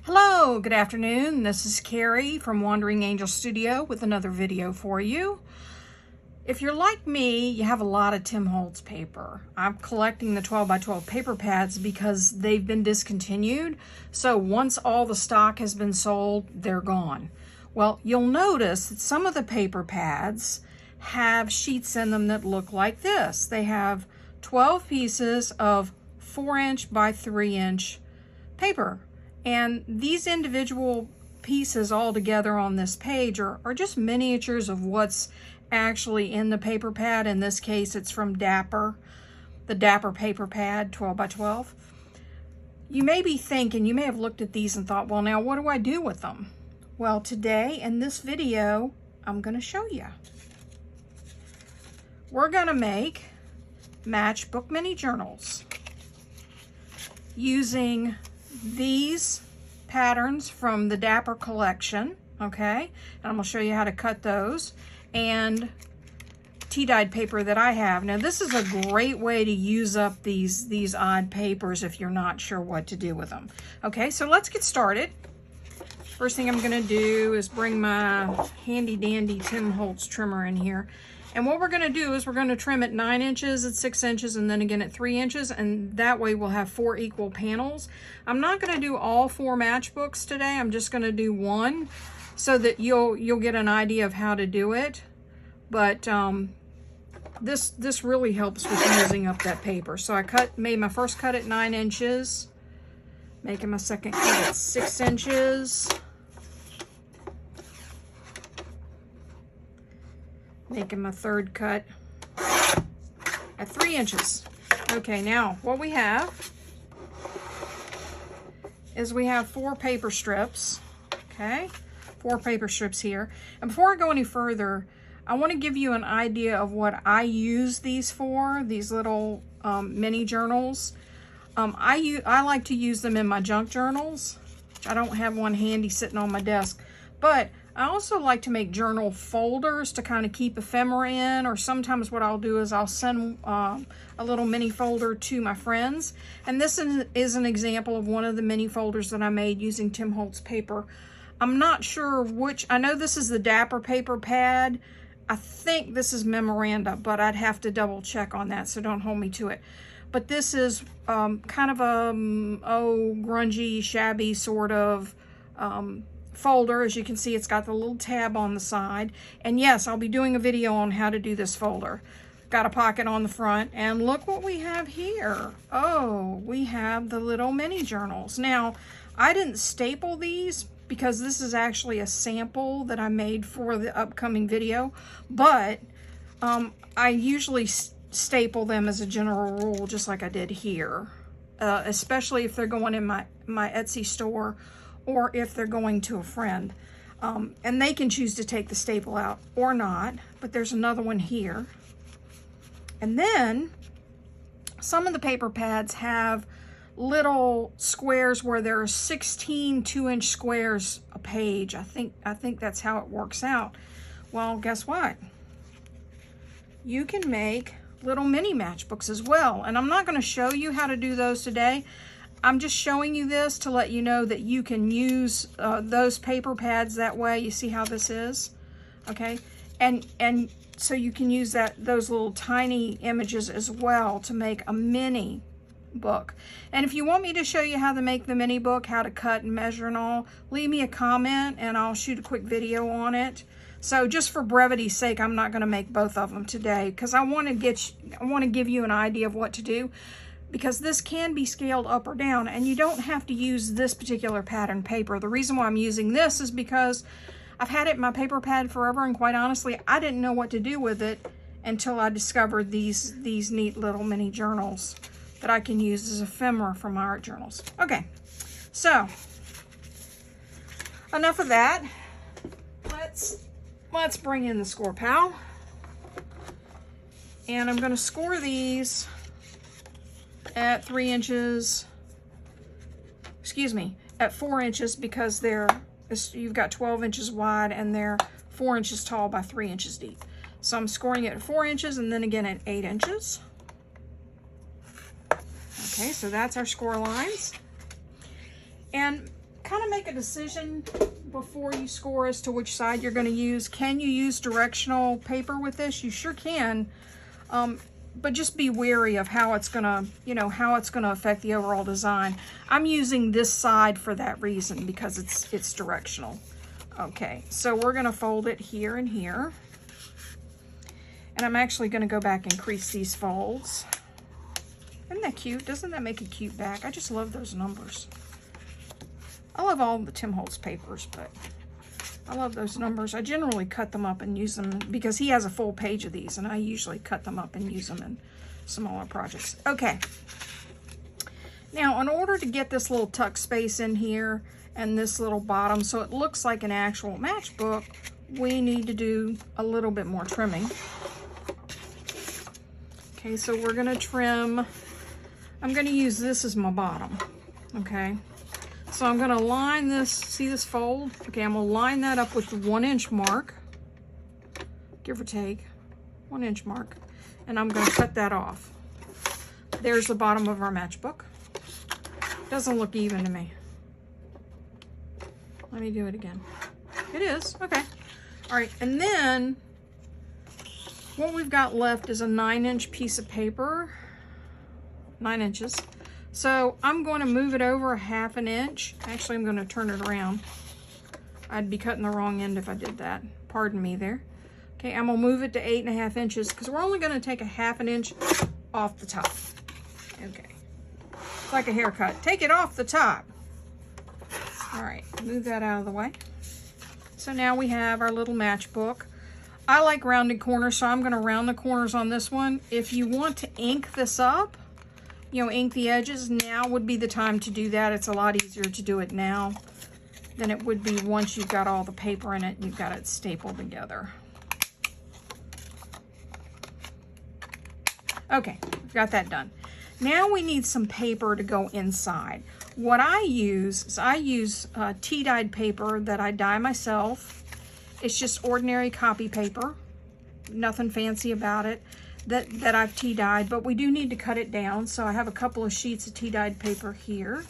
Hello, good afternoon. This is Carrie from Wandering Angel Studio with another video for you. If you're like me, you have a lot of Tim Holtz paper. I'm collecting the 12 by 12 paper pads because they've been discontinued. So once all the stock has been sold, they're gone. Well, you'll notice that some of the paper pads have sheets in them that look like this. They have 12 pieces of 4-inch by 3-inch paper. And these individual pieces all together on this page are just miniatures of what's actually in the paper pad. In this case, it's from Dapper, the Dapper paper pad, 12 by 12. You may be thinking, you may have looked at these and thought, well, now what do I do with them? Well, today in this video, I'm going to show you. We're going to make matchbook mini journals using these patterns from the Dapper collection, okay? And I'm going to show you how to cut those, and tea-dyed paper that I have. Now, this is a great way to use up these odd papers if you're not sure what to do with them. Okay, so let's get started. First thing I'm going to do is bring my handy-dandy Tim Holtz trimmer in here. And what we're going to do is we're going to trim at 9 inches, at 6 inches, and then again at 3 inches, and that way we'll have 4 equal panels. I'm not going to do all 4 matchbooks today. I'm just going to do one so that you'll get an idea of how to do it. But this really helps with using up that paper. So I made my first cut at 9 inches, making my second cut at 6 inches. Making my third cut at 3 inches. Okay, now what we have is we have 4 paper strips. Okay, 4 paper strips here. And before I go any further, I want to give you an idea of what I use these for, these little mini journals. I like to use them in my junk journals. I don't have one handy sitting on my desk, but I also like to make journal folders to kind of keep ephemera in, or sometimes what I'll do is I'll send a little mini folder to my friends. And this is an example of one of the mini folders that I made using Tim Holtz paper. I'm not sure which, I know this is the Dapper paper pad. I think this is Memoranda, but I'd have to double check on that, so don't hold me to it. But this is kind of a, grungy, shabby sort of folder. As you can see, it's got the little tab on the side. And yes, I'll be doing a video on how to do this folder. Got a pocket on the front, and look what we have here. Oh, we have the little mini journals. Now, I didn't staple these because this is actually a sample that I made for the upcoming video, but I usually staple them as a general rule, just like I did here, especially if they're going in my Etsy store, or if they're going to a friend. And they can choose to take the staple out or not, but there's another one here. And then some of the paper pads have little squares where there are 16 2-inch squares a page. I think that's how it works out. Well, guess what? You can make little mini matchbooks as well. And I'm not going to show you how to do those today. I'm just showing you this to let you know that you can use those paper pads that way. You see how this is? Okay. And so you can use those little tiny images as well to make a mini book. And if you want me to show you how to make the mini book, how to cut and measure and all, leave me a comment and I'll shoot a quick video on it. So just for brevity's sake, I'm not going to make both of them today because I want to give you an idea of what to do, because this can be scaled up or down, and you don't have to use this particular pattern paper. The reason why I'm using this is because I've had it in my paper pad forever, and quite honestly, I didn't know what to do with it until I discovered these neat little mini journals that I can use as ephemera for my art journals. Okay, so enough of that. Let's bring in the score pal, and I'm going to score these at 3 inches, excuse me, at 4 inches, because you've got 12 inches wide and they're 4 inches tall by 3 inches deep. So I'm scoring it at 4 inches and then again at 8 inches. Okay, so that's our score lines. And kind of make a decision before you score as to which side you're going to use. Can you use directional paper with this? You sure can. But just be wary of how it's gonna, how it's gonna affect the overall design. I'm using this side for that reason, because it's directional. Okay, so we're gonna fold it here and here. And I'm actually gonna go back and crease these folds. Isn't that cute? Doesn't that make a cute back? I just love those numbers. I love all the Tim Holtz papers, but I love those numbers. I generally cut them up and use them because he has a full page of these, and I usually cut them up and use them in smaller projects. Okay. Now, in order to get this little tuck space in here and this little bottom so it looks like an actual matchbook, we need to do a little bit more trimming. Okay, so we're going to trim. I'm going to use this as my bottom. Okay. So I'm going to line this, see this fold? Okay, I'm going to line that up with the 1 inch mark, give or take, 1 inch mark, and I'm going to cut that off. There's the bottom of our matchbook. Doesn't look even to me. Let me do it again. It is, okay. All right, and then what we've got left is a 9-inch piece of paper, 9 inches. So I'm going to move it over 1/2 inch. Actually, I'm going to turn it around. I'd be cutting the wrong end if I did that. Pardon me there. Okay, I'm going to move it to 8.5 inches because we're only going to take 1/2 inch off the top. Okay. It's like a haircut. Take it off the top. All right, move that out of the way. So now we have our little matchbook. I like rounded corners, so I'm going to round the corners on this one. If you want to ink this up, ink the edges, now would be the time to do that. It's a lot easier to do it now than it would be once you've got all the paper in it and you've got it stapled together. Okay, we've got that done. Now we need some paper to go inside. What I use is tea-dyed paper that I dye myself. It's just ordinary copy paper, nothing fancy about it. That I've tea dyed, but we do need to cut it down. So I have a couple of sheets of tea dyed paper here.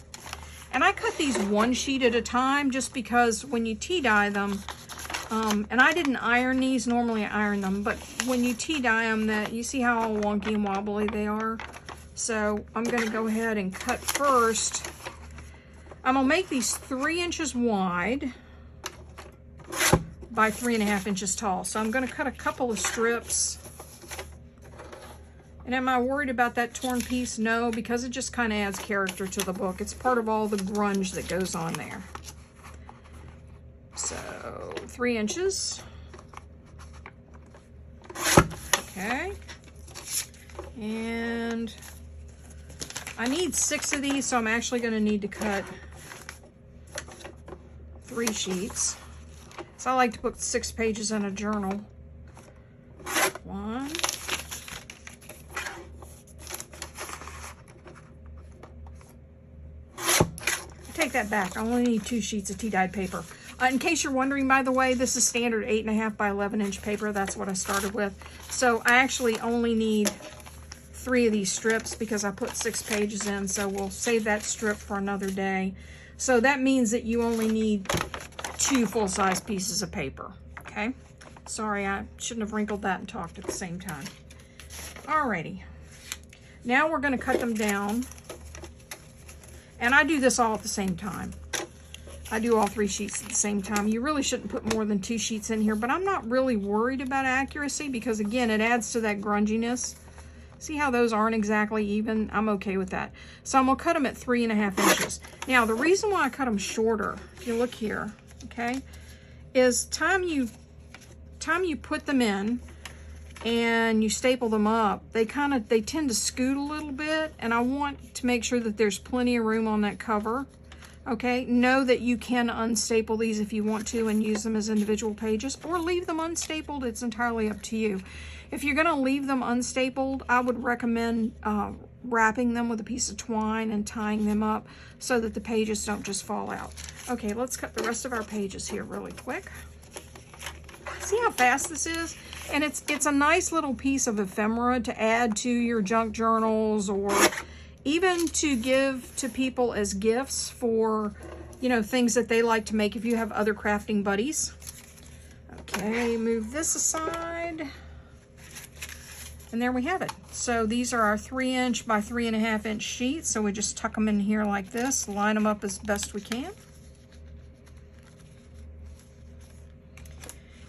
And I cut these 1 sheet at a time just because when you tea dye them, and I didn't iron these, normally I iron them, but when you tea dye them, you see how all wonky and wobbly they are? So I'm gonna go ahead and cut first. I'm gonna make these 3 inches wide by 3.5 inches tall. So I'm gonna cut a couple of strips. And am I worried about that torn piece? No, because it just kind of adds character to the book. It's part of all the grunge that goes on there. So 3 inches. Okay. And I need 6 of these, so I'm actually going to need to cut 3 sheets. So I like to put 6 pages in a journal. 1. Take that back. I only need 2 sheets of tea-dyed paper. In case you're wondering, by the way, this is standard 8.5 by 11 inch paper. That's what I started with. So I actually only need 3 of these strips because I put 6 pages in. So we'll save that strip for another day. So that means that you only need 2 full-size pieces of paper. Okay. Sorry, I shouldn't have wrinkled that and talked at the same time. Alrighty. Now we're going to cut them down. And I do this all at the same time. I do all 3 sheets at the same time. You really shouldn't put more than 2 sheets in here, but I'm not really worried about accuracy because, again, it adds to that grunginess. See how those aren't exactly even? I'm okay with that. So I'm going to cut them at 3.5 inches. Now, the reason why I cut them shorter, if you look here, okay, is time you put them in and you staple them up, they tend to scoot a little bit, and I want to make sure that there's plenty of room on that cover. Okay, know that you can unstaple these if you want to and use them as individual pages, or leave them unstapled. It's entirely up to you. If you're going to leave them unstapled, I would recommend wrapping them with a piece of twine and tying them up so that the pages don't just fall out. Okay, let's cut the rest of our pages here really quick. See how fast this is? And it's a nice little piece of ephemera to add to your junk journals, or even to give to people as gifts for you know, things that they like to make if you have other crafting buddies. Okay, move this aside. And there we have it. So these are our 3" by 3.5" sheets. So we just tuck them in here like this, line them up as best we can.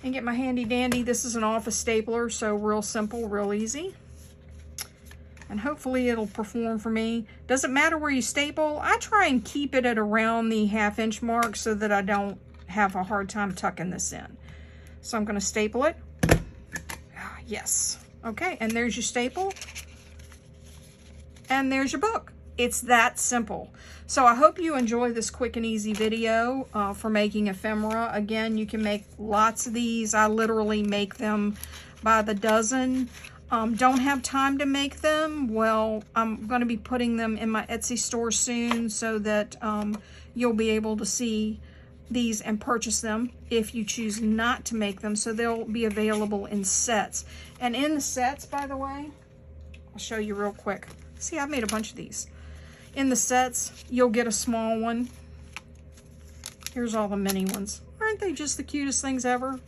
And get my handy dandy. This is an office stapler, so real simple, real easy. And hopefully it'll perform for me. Doesn't matter where you staple. I try and keep it at around the 1/2" mark so that I don't have a hard time tucking this in. So I'm going to staple it. Yes. Okay, and there's your staple. And there's your book. It's that simple. So I hope you enjoy this quick and easy video for making ephemera. Again, you can make lots of these. I literally make them by the dozen. Don't have time to make them. Well, I'm going to be putting them in my Etsy store soon so that you'll be able to see these and purchase them if you choose not to make them. So they'll be available in sets. And in the sets, by the way, I'll show you real quick. See, I've made a bunch of these. In the sets, you'll get a small one. Here's all the mini ones. Aren't they just the cutest things ever?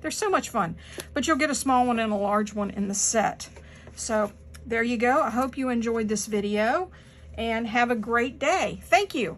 They're so much fun. But you'll get a small one and a large one in the set. So there you go. I hope you enjoyed this video and have a great day. Thank you.